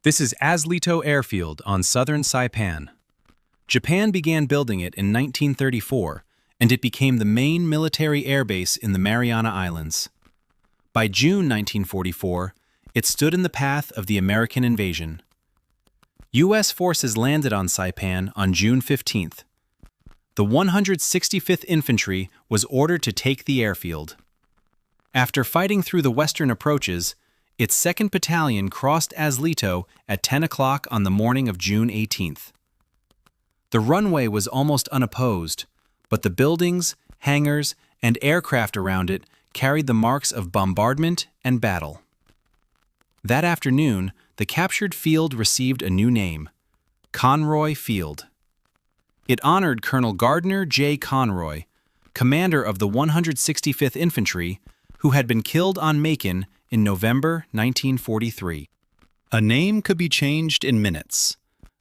This is Aslito Airfield on southern Saipan. Japan began building it in 1934, and it became the main military airbase in the Mariana Islands. By June 1944, it stood in the path of the American invasion. U.S. forces landed on Saipan on June 15th. The 165th Infantry was ordered to take the airfield. After fighting through the western approaches, its 2nd Battalion crossed Aslito at 10 o'clock on the morning of June 18th. The runway was almost unopposed, but the buildings, hangars, and aircraft around it carried the marks of bombardment and battle. That afternoon, the captured field received a new name, Conroy Field. It honored Colonel Gardner J. Conroy, commander of the 165th Infantry, who had been killed on Macon in November 1943. A name could be changed in minutes.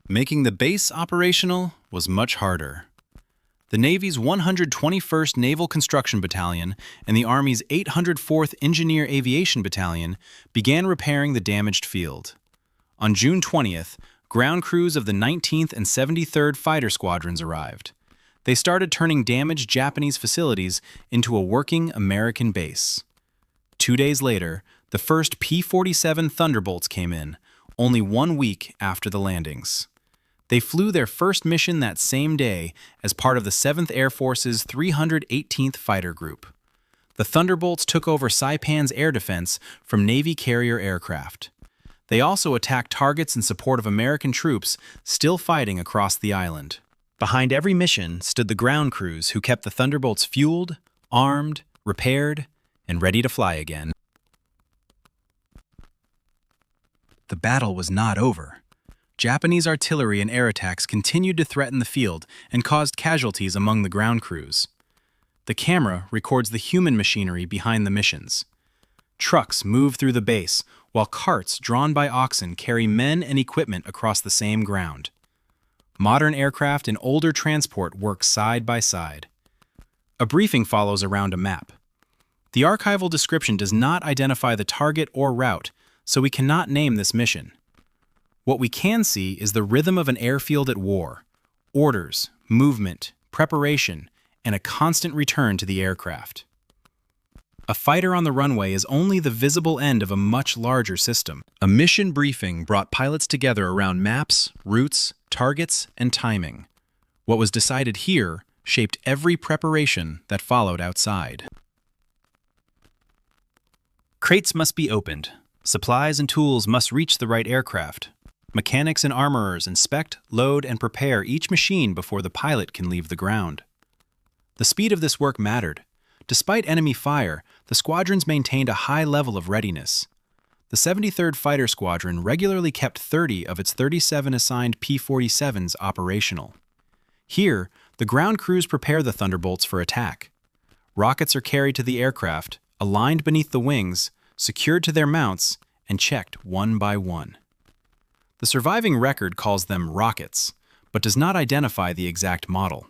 Making the base operational was much harder. The Navy's 121st Naval Construction Battalion and the Army's 804th Engineer Aviation Battalion began repairing the damaged field. On June 20th, ground crews of the 19th and 73rd Fighter Squadrons arrived. They started turning damaged Japanese facilities into a working American base. 2 days later, the first P-47 Thunderbolts came in, only 1 week after the landings. They flew their first mission that same day as part of the 7th Air Force's 318th Fighter Group. The Thunderbolts took over Saipan's air defense from Navy carrier aircraft. They also attacked targets in support of American troops still fighting across the island. Behind every mission stood the ground crews who kept the Thunderbolts fueled, armed, repaired, and ready to fly again. The battle was not over. Japanese artillery and air attacks continued to threaten the field and caused casualties among the ground crews. The camera records the human machinery behind the missions. Trucks move through the base, while carts drawn by oxen carry men and equipment across the same ground. Modern aircraft and older transport work side by side. A briefing follows around a map. The archival description does not identify the target or route, so we cannot name this mission. What we can see is the rhythm of an airfield at war: orders, movement, preparation, and a constant return to the aircraft. A fighter on the runway is only the visible end of a much larger system. A mission briefing brought pilots together around maps, routes, targets, and timing. What was decided here shaped every preparation that followed outside. Crates must be opened. Supplies and tools must reach the right aircraft. Mechanics and armorers inspect, load, and prepare each machine before the pilot can leave the ground. The speed of this work mattered. Despite enemy fire, the squadrons maintained a high level of readiness. The 73rd Fighter Squadron regularly kept 30 of its 37 assigned P-47s operational. Here, the ground crews prepare the Thunderbolts for attack. Rockets are carried to the aircraft, aligned beneath the wings, secured to their mounts, and checked one by one. The surviving record calls them rockets, but does not identify the exact model.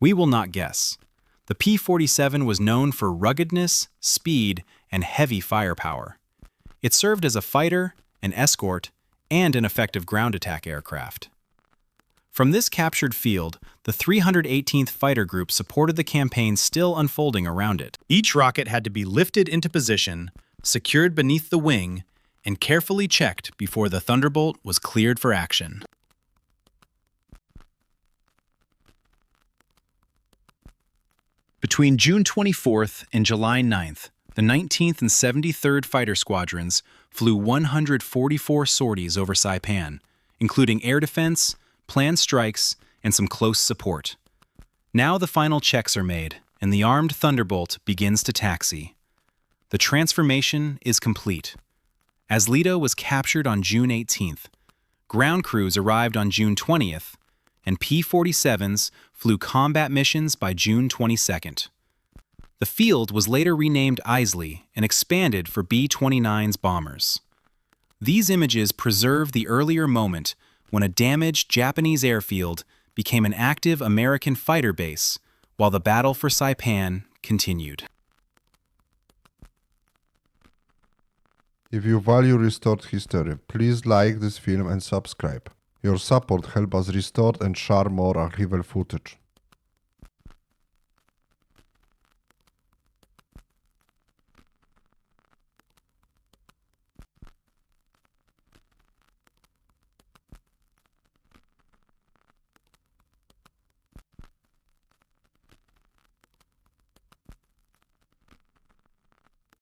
We will not guess. The P-47 was known for ruggedness, speed, and heavy firepower. It served as a fighter, an escort, and an effective ground attack aircraft. From this captured field, the 318th Fighter Group supported the campaign still unfolding around it. Each rocket had to be lifted into position, secured beneath the wing, and carefully checked before the Thunderbolt was cleared for action. Between June 24th and July 9th, the 19th and 73rd Fighter Squadrons flew 144 sorties over Saipan, including air defense, planned strikes, and some close support. Now the final checks are made, and the armed Thunderbolt begins to taxi. The transformation is complete. Aslito was captured on June 18th. Ground crews arrived on June 20th, and P-47s flew combat missions by June 22nd. The field was later renamed Isley and expanded for B-29's bombers. These images preserve the earlier moment when a damaged Japanese airfield became an active American fighter base while the battle for Saipan continued. If you value restored history, please like this film and subscribe. Your support helps us restore and share more archival footage.